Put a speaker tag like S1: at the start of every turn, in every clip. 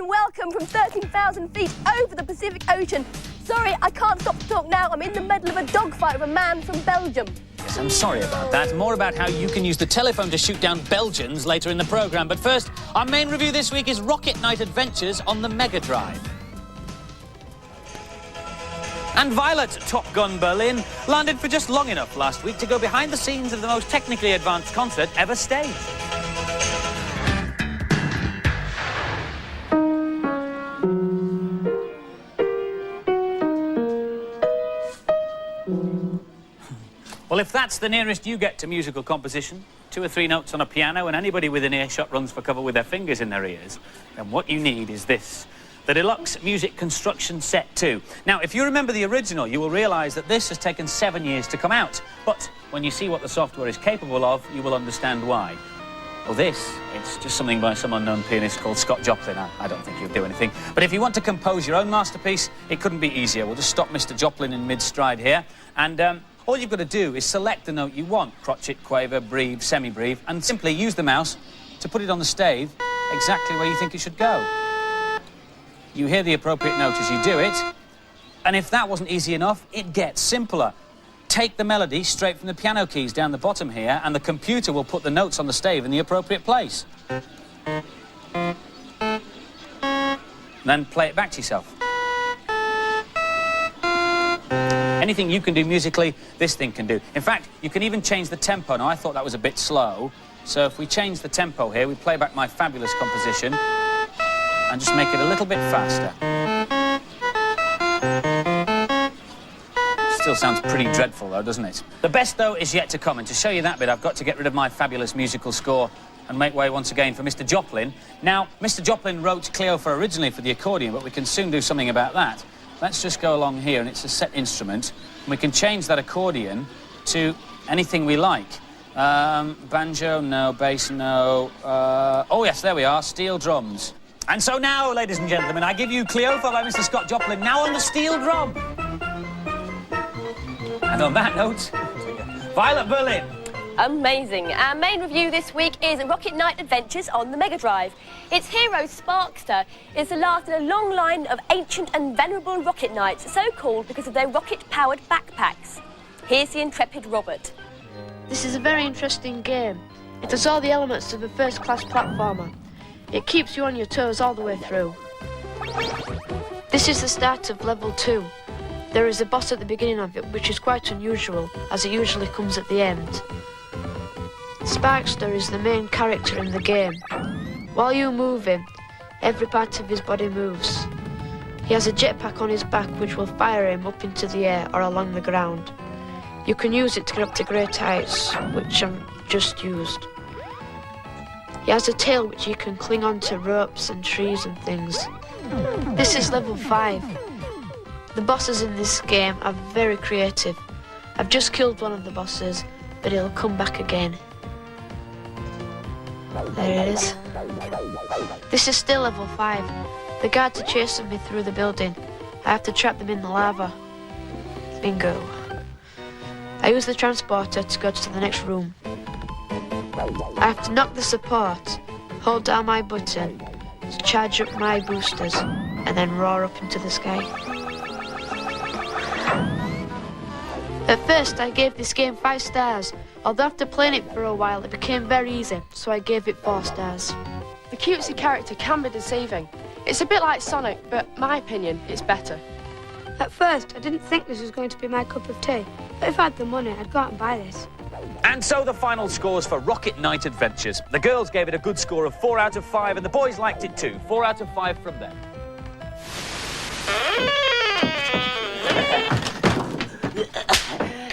S1: and welcome from 13,000 feet over the Pacific Ocean. Sorry, I can't stop to talk now. I'm in the middle of a dogfight with a man from Belgium.
S2: Yes, I'm sorry about that. More about how you can use the telephone to shoot down Belgians later in the programme. But first, our main review this week is Rocket Knight Adventures on the Mega Drive. And Violet, Top Gun Berlin, landed for just long enough last week to go behind the scenes of the most technically advanced concert ever staged. Well, if that's the nearest you get to musical composition, 2 or 3 notes on a piano and anybody within earshot runs for cover with their fingers in their ears, then what you need is this, the Deluxe Music Construction Set 2. Now, if you remember the original, you will realise that this has taken 7 years to come out. But when you see what the software is capable of, you will understand why. Well, it's just something by some unknown pianist called Scott Joplin. I don't think he'll do anything. But if you want to compose your own masterpiece, it couldn't be easier. We'll just stop Mr. Joplin in mid-stride here, and all you've got to do is select the note you want, crotchet, quaver, breve, semi-breve, and simply use the mouse to put it on the stave exactly where you think it should go. You hear the appropriate note as you do it, and if that wasn't easy enough, it gets simpler. Take the melody straight from the piano keys down the bottom here, and the computer will put the notes on the stave in the appropriate place. Then play it back to yourself. Anything you can do musically, this thing can do. In fact, you can even change the tempo. Now, I thought that was a bit slow, so if we change the tempo here, we play back my fabulous composition and just make it a little bit faster. Still sounds pretty dreadful, though, doesn't it? The best, though, is yet to come, and to show you that bit, I've got to get rid of my fabulous musical score and make way once again for Mr. Joplin. Now, Mr. Joplin wrote Cleophas originally for the accordion, but we can soon do something about that. Let's just go along here, and it's a set instrument, and we can change that accordion to anything we like. Banjo, no. Bass, no. Oh, yes, there we are, steel drums. And so now, ladies and gentlemen, I give you Cleophas by Mr. Scott Joplin, now on the steel drum. And on that note, Violet Berlin.
S1: Amazing. Our main review this week is Rocket Knight Adventures on the Mega Drive. Its hero, Sparkster, is the last in a long line of ancient and venerable rocket knights, so called because of their rocket-powered backpacks. Here's the intrepid Robert.
S3: This is a very interesting game. It has all the elements of a first-class platformer. It keeps you on your toes all the way through. This is the start of level 2. There is a boss at the beginning of it, which is quite unusual, as it usually comes at the end. Sparkster is the main character in the game. While you move him, every part of his body moves. He has a jetpack on his back which will fire him up into the air or along the ground. You can use it to get up to great heights, which I've just used. He has a tail which you can cling on to ropes and trees and things. This is level 5. The bosses in this game are very creative. I've just killed one of the bosses, but he'll come back again. There it is. This is still level 5. The guards are chasing me through the building. I have to trap them in the lava. Bingo. I use the transporter to go to the next room. I have to knock the support, hold down my button, to charge up my boosters, and then roar up into the sky. At first, I gave this game 5 stars, although after playing it for a while, it became very easy, so I gave it 4 stars.
S4: The cutesy character can be deceiving. It's a bit like Sonic, but my opinion, it's better.
S5: At first, I didn't think this was going to be my cup of tea, but if I had the money, I'd go out and buy this.
S2: And so the final scores for Rocket Knight Adventures. The girls gave it a good score of 4 out of 5, and the boys liked it too. 4 out of 5 from them.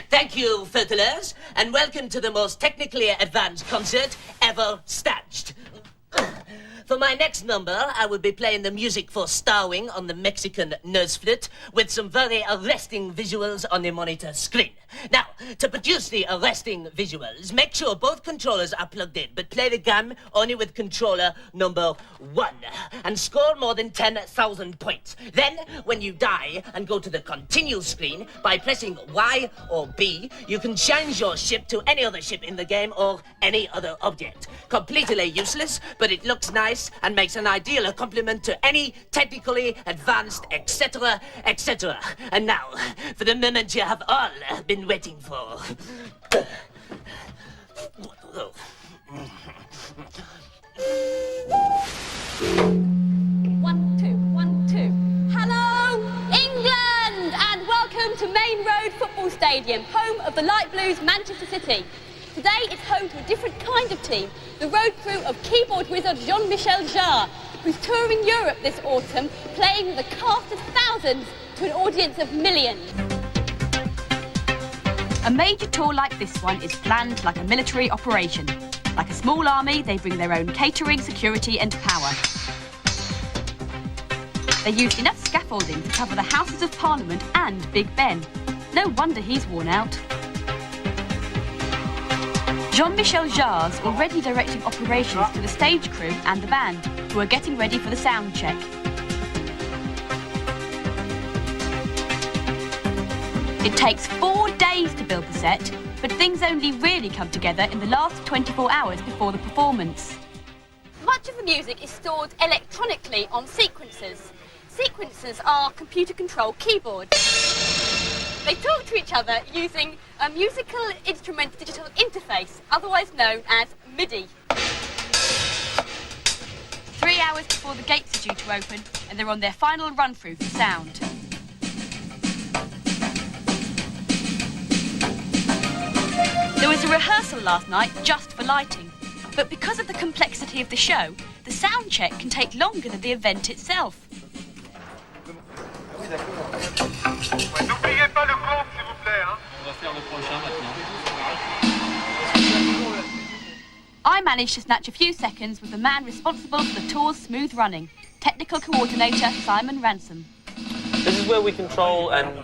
S6: Thank you, Fertilers, and welcome to the most technically advanced concert ever staged. For my next number, I will be playing the music for Starwing on the Mexican nose flute with some very arresting visuals on the monitor screen. Now, to produce the arresting visuals, make sure both controllers are plugged in, but play the game only with controller number 1, and score more than 10,000 points. Then, when you die and go to the continue screen, by pressing Y or B, you can change your ship to any other ship in the game or any other object. Completely useless, but it looks nice and makes an ideal complement to any technically advanced, etc., etc. And now, for the moment you have all been waiting for.
S1: 1, 2, 1, 2. Hello, England, and welcome to Main Road Football Stadium, home of the Light Blues Manchester City. Today it's home to a different kind of team, the road crew of keyboard wizard Jean-Michel Jarre, who's touring Europe this autumn, playing with a cast of thousands to an audience of millions.
S7: A major tour like this one is planned like a military operation. Like a small army, they bring their own catering, security and power. They used enough scaffolding to cover the Houses of Parliament and Big Ben. No wonder he's worn out. Jean-Michel Jarre's already directing operations to the stage crew and the band, who are getting ready for the sound check. It takes 4 days to build the set, but things only really come together in the last 24 hours before the performance.
S1: Much of the music is stored electronically on sequencers. Sequencers are computer-controlled keyboards. They talk to each other using a musical instrument digital interface, otherwise known as MIDI.
S7: 3 hours before the gates are due to open, and they're on their final run-through for sound. There was a rehearsal last night just for lighting, but because of the complexity of the show, the sound check can take longer than the event itself.
S8: N'oubliez pas le compte, s'il vous plaît. On va faire le prochain maintenant.
S7: I managed to snatch a few seconds with the man responsible for the tour's smooth running, technical coordinator Simon Ransom.
S9: This is where we control and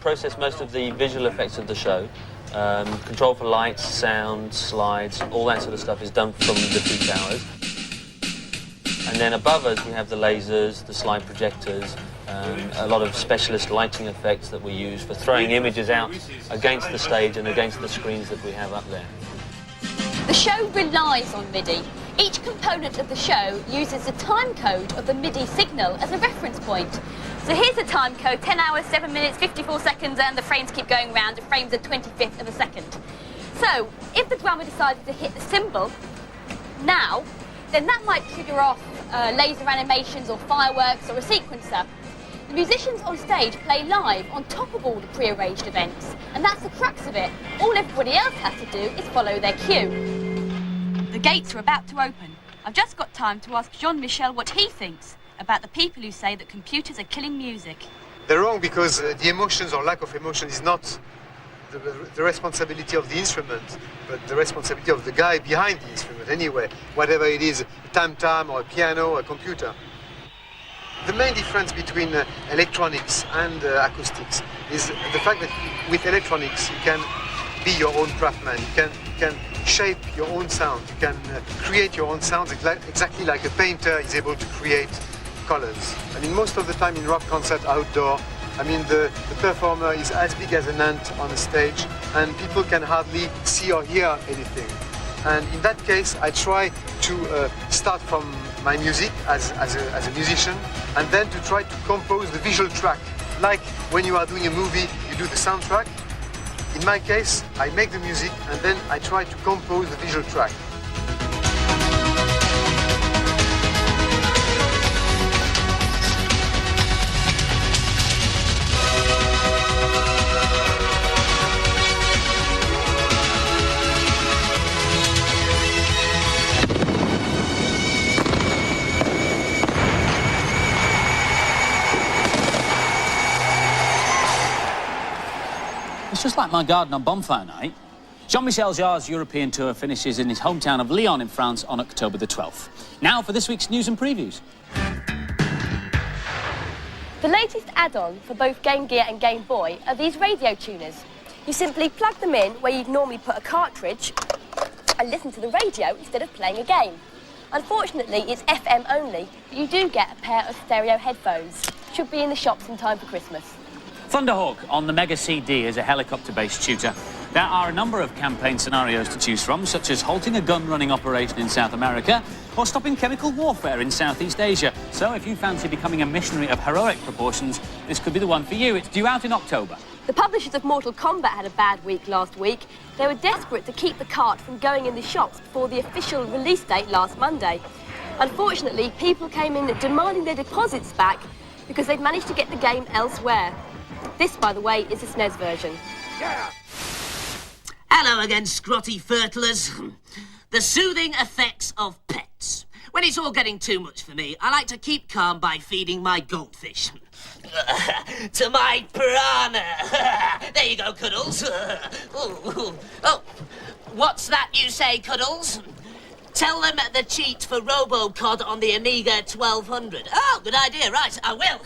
S9: process most of the visual effects of the show. Control for lights, sound, slides, all that sort of stuff is done from the 2 towers. And then above us we have the lasers, the slide projectors, a lot of specialist lighting effects that we use for throwing images out against the stage and against the screens that we have up there.
S1: The show relies on MIDI. Each component of the show uses the time code of the MIDI signal as a reference point. So here's the time code, 10 hours, 7 minutes, 54 seconds, and the frames keep going round. The frame's a 25th of a second. So if the drummer decided to hit the cymbal now, then that might trigger off laser animations or fireworks or a sequencer. The musicians on stage play live on top of all the pre-arranged events, and that's the crux of it. All everybody else has to do is follow their cue.
S7: The gates are about to open. I've just got time to ask Jean-Michel what he thinks about the people who say that computers are killing music.
S10: They're wrong because the emotions or lack of emotion is not the responsibility of the instrument, but the responsibility of the guy behind the instrument anyway, whatever it is, a tam-tam or a piano or a computer. The main difference between electronics and acoustics is the fact that with electronics you can be your own craftsman, you can shape your own sound, you can create your own sounds exactly like a painter is able to create colors. I mean, most of the time in rock concert outdoor, I mean, the performer is as big as an ant on the stage and people can hardly see or hear anything. And in that case, I try to start from my music as a musician and then to try to compose the visual track. Like when you are doing a movie, you do the soundtrack. In my case, I make the music and then I try to compose the visual track.
S2: It's just like my garden on bonfire night. Jean-Michel Jarre's European tour finishes in his hometown of Lyon in France on October the 12th. Now for this week's news and previews.
S1: The latest add-on for both Game Gear and Game Boy are these radio tuners. You simply plug them in where you'd normally put a cartridge and listen to the radio instead of playing a game. Unfortunately, it's FM only, but you do get a pair of stereo headphones. Should be in the shops in time for Christmas.
S2: Thunderhawk on the Mega CD is a helicopter-based shooter. There are a number of campaign scenarios to choose from, such as halting a gun-running operation in South America or stopping chemical warfare in Southeast Asia. So if you fancy becoming a missionary of heroic proportions, this could be the one for you. It's due out in October.
S1: The publishers of Mortal Kombat had a bad week last week. They were desperate to keep the cart from going in the shops before the official release date last Monday. Unfortunately, people came in demanding their deposits back because they'd managed to get the game elsewhere. This, by the way, is the SNES version.
S6: Yeah. Hello again, scrotty fertilers. The soothing effects of pets. When it's all getting too much for me, I like to keep calm by feeding my goldfish. To my piranha. There you go, Cuddles. Oh, what's that you say, Cuddles? Tell them the cheat for RoboCod on the Amiga 1200. Oh, good idea, right, I will.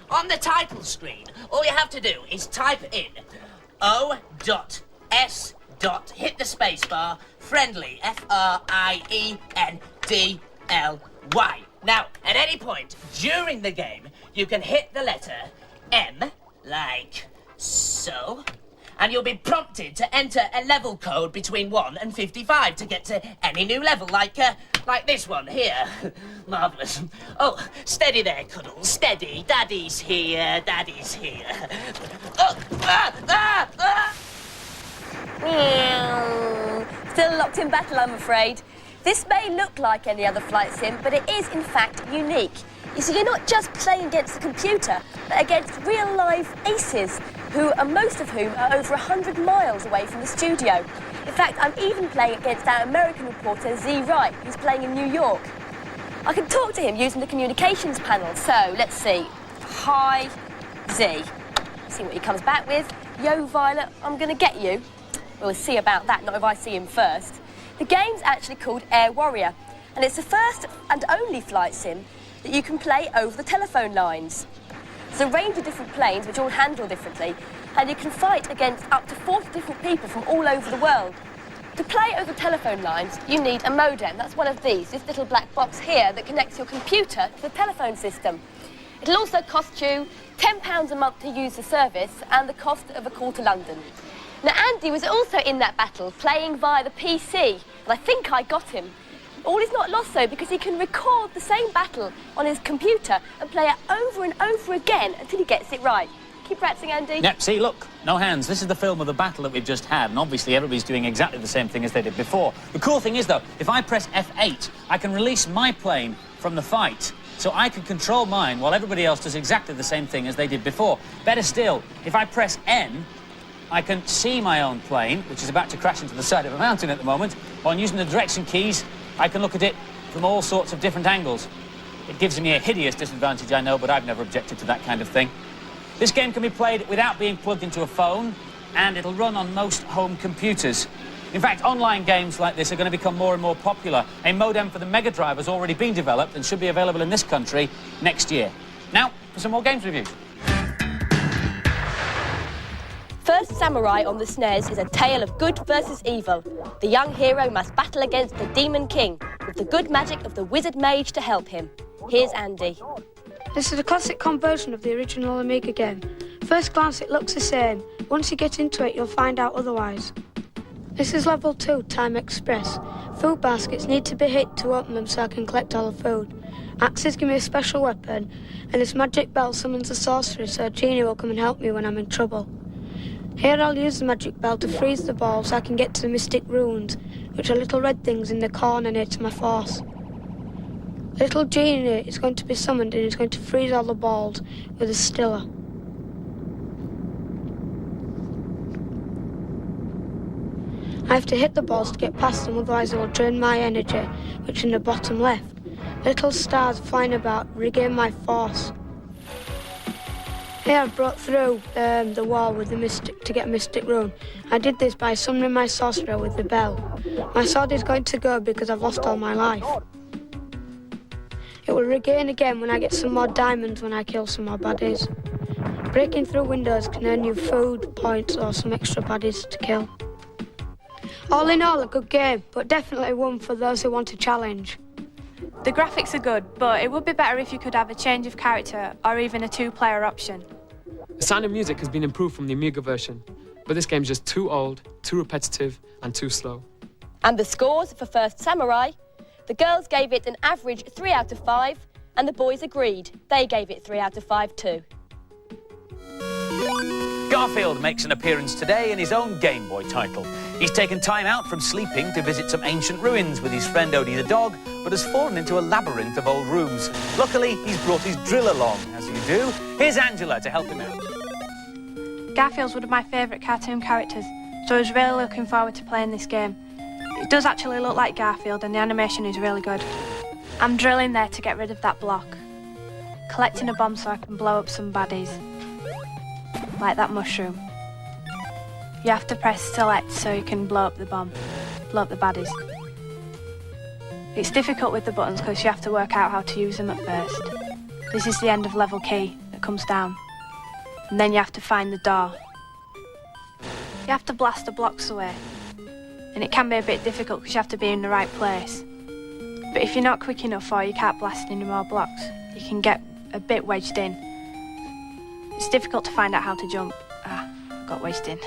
S6: On the title screen, all you have to do is type in O.S. hit the spacebar, friendly, F-R-I-E-N-D-L-Y. Now, at any point during the game, you can hit the letter M, like so, and you'll be prompted to enter a level code between 1 and 55 to get to any new level, like this one here. Marvellous. Oh, steady there, Cuddles, steady. Daddy's here, Daddy's here. Oh,
S1: Still locked in battle, I'm afraid. This may look like any other flight sim, but it is, in fact, unique. You see, you're not just playing against the computer, but against real-life aces, most of whom are over 100 miles away from the studio. In fact, I'm even playing against our American reporter, Z Wright, who's playing in New York. I can talk to him using the communications panel, so let's see. Hi, Z. See what he comes back with. Yo, Violet, I'm going to get you. We'll see about that, not if I see him first. The game's actually called Air Warrior, and it's the first and only flight sim that you can play over the telephone lines. There's a range of different planes which all handle differently, and you can fight against up to 40 different people from all over the world. To play over telephone lines, you need a modem. That's one of these, this little black box here that connects your computer to the telephone system. It'll also cost you £10 a month to use the service and the cost of a call to London. Now, Andy was also in that battle, playing via the PC, and I think I got him. All is not lost, though, because he can record the same battle on his computer and play it over and over again until he gets it right. Keep practicing, Andy.
S2: Yep, see, look, no hands. This is the film of the battle that we've just had, and obviously everybody's doing exactly the same thing as they did before. The cool thing is, though, if I press F8, I can release my plane from the fight, so I can control mine while everybody else does exactly the same thing as they did before. Better still, if I press N, I can see my own plane, which is about to crash into the side of a mountain at the moment. While using the direction keys, I can look at it from all sorts of different angles. It gives me a hideous disadvantage, I know, but I've never objected to that kind of thing. This game can be played without being plugged into a phone, and it'll run on most home computers. In fact, online games like this are going to become more and more popular. A modem for the Mega Drive has already been developed and should be available in this country next year. Now, for some more games reviews.
S1: First Samurai on the SNES is a tale of good versus evil. The young hero must battle against the Demon King, with the good magic of the Wizard Mage to help him. Here's Andy.
S5: This is a classic conversion of the original Amiga game. First glance it looks the same. Once you get into it you'll find out otherwise. This is level 2, Time Express. Food baskets need to be hit to open them so I can collect all the food. Axes give me a special weapon, and this magic bell summons a sorcerer so a genie will come and help me when I'm in trouble. Here I'll use the magic bell to freeze the ball so I can get to the mystic runes, which are little red things in the corner near to my force. The little genie is going to be summoned and is going to freeze all the balls with a stiller. I have to hit the balls to get past them, otherwise they will drain my energy, which is in the bottom left. Little stars flying about regain my force. Here I've broke through the wall with the mystic to get a mystic rune. I did this by summoning my sorcerer with the bell. My sword is going to go because I've lost all my life. It will regain again when I get some more diamonds when I kill some more baddies. Breaking through windows can earn you food, points or some extra baddies to kill. All in all, a good game, but definitely one for those who want a challenge.
S11: The graphics are good, but it would be better if you could have a change of character or even a two-player option.
S12: The sound and music has been improved from the Amiga version, but this game's just too old, too repetitive and too slow.
S1: And the scores for First Samurai? The girls gave it an average 3 out of 5, and the boys agreed. They gave it 3 out of 5 too.
S2: Garfield makes an appearance today in his own Game Boy title. He's taken time out from sleeping to visit some ancient ruins with his friend Odie the dog, but has fallen into a labyrinth of old rooms. Luckily, he's brought his drill along, as you do. Here's Angela to help him out.
S11: Garfield's one of my favourite cartoon characters, so I was really looking forward to playing this game. It does actually look like Garfield and the animation is really good. I'm drilling there to get rid of that block. Collecting a bomb so I can blow up some baddies. Like that mushroom. You have to press select so you can blow up the bomb, blow up the baddies. It's difficult with the buttons because you have to work out how to use them at first. This is the end of level key that comes down. And then you have to find the door. You have to blast the blocks away. And it can be a bit difficult because you have to be in the right place. But if you're not quick enough or you can't blast any more blocks, you can get a bit wedged in. It's difficult to find out how to jump. Got wedged in.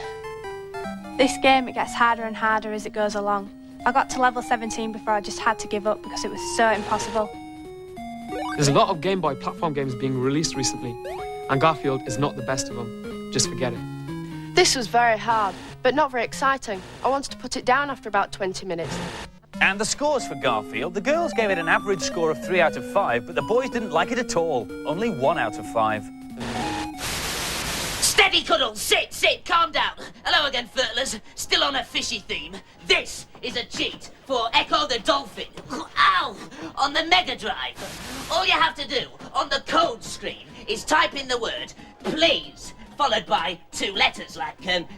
S11: This game, it gets harder and harder as it goes along. I got to level 17 before I just had to give up because it was so impossible.
S12: There's a lot of Game Boy platform games being released recently, and Garfield is not the best of them. Just forget it.
S4: This was very hard, but not very exciting. I wanted to put it down after about 20 minutes.
S2: And the scores for Garfield, the girls gave it an average score of 3 out of 5, but the boys didn't like it at all. Only 1 out of 5.
S6: Steady, Cuddles! Sit! Calm down! Hello again, Furtlers. Still on a fishy theme. This is a cheat for Echo the Dolphin. Ow! On the Mega Drive. All you have to do on the code screen is type in the word please, followed by 2 letters like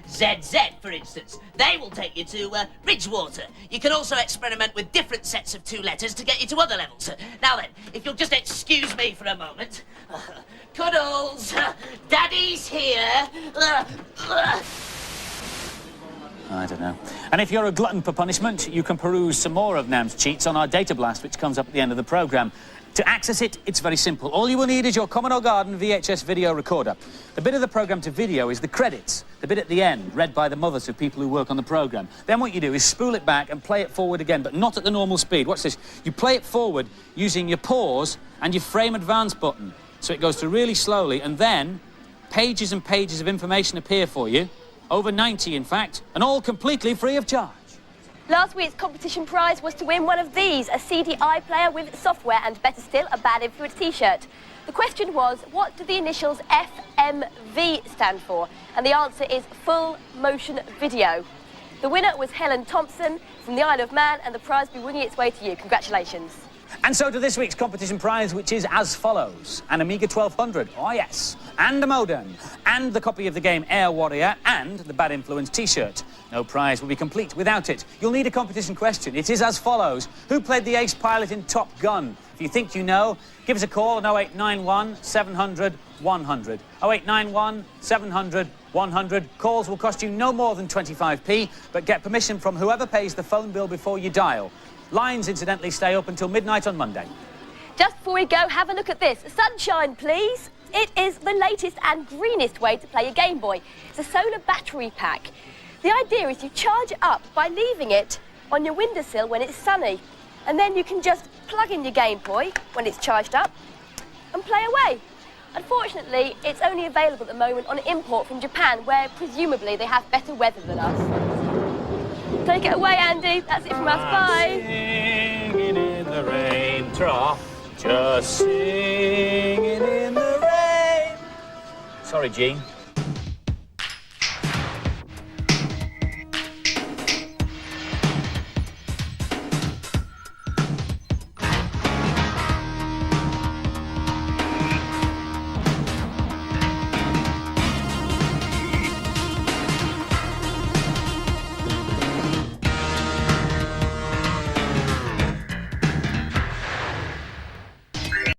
S6: ZZ, for instance. They will take you to Ridgewater. You can also experiment with different sets of 2 letters to get you to other levels. Now then, if you'll just excuse me for a moment. Cuddles, Daddy's here.
S2: I don't know. And if you're a glutton for punishment, you can peruse some more of Nam's cheats on our data blast, which comes up at the end of the programme. To access it, it's very simple. All you will need is your Commodore Garden VHS video recorder. The bit of the programme to video is the credits, the bit at the end, read by the mothers of people who work on the programme. Then what you do is spool it back and play it forward again, but not at the normal speed. Watch this. You play it forward using your pause and your frame advance button. So it goes through really slowly, and then pages and pages of information appear for you. Over 90, in fact, and all completely free of charge.
S1: Last week's competition prize was to win one of these, a CDI player with software and, better still, a Bad Influence T-shirt. The question was, what do the initials FMV stand for? And the answer is Full Motion Video. The winner was Helen Thompson from the Isle of Man, and the prize will be winging its way to you. Congratulations.
S2: And so to this week's competition prize, which is as follows. An Amiga 1200, oh yes, and a modem, and the copy of the game Air Warrior, and the Bad Influence T-shirt. No prize will be complete without it. You'll need a competition question. It is as follows. Who played the ace pilot in Top Gun? If you think you know, give us a call on 0891 700 100. 0891 700 100. Calls will cost you no more than 25p, but get permission from whoever pays the phone bill before you dial. Lines, incidentally, stay up until midnight on Monday.
S1: Just before we go, have a look at this. Sunshine, please. It is the latest and greenest way to play your Game Boy. It's a solar battery pack. The idea is you charge it up by leaving it on your windowsill when it's sunny. And then you can just plug in your Game Boy when it's charged up and play away. Unfortunately, it's only available at the moment on import from Japan, where presumably they have better weather than us. Take it away, Andy. That's it from us. Bye.
S2: Singing in the rain, just singing in the rain. Sorry, Jean.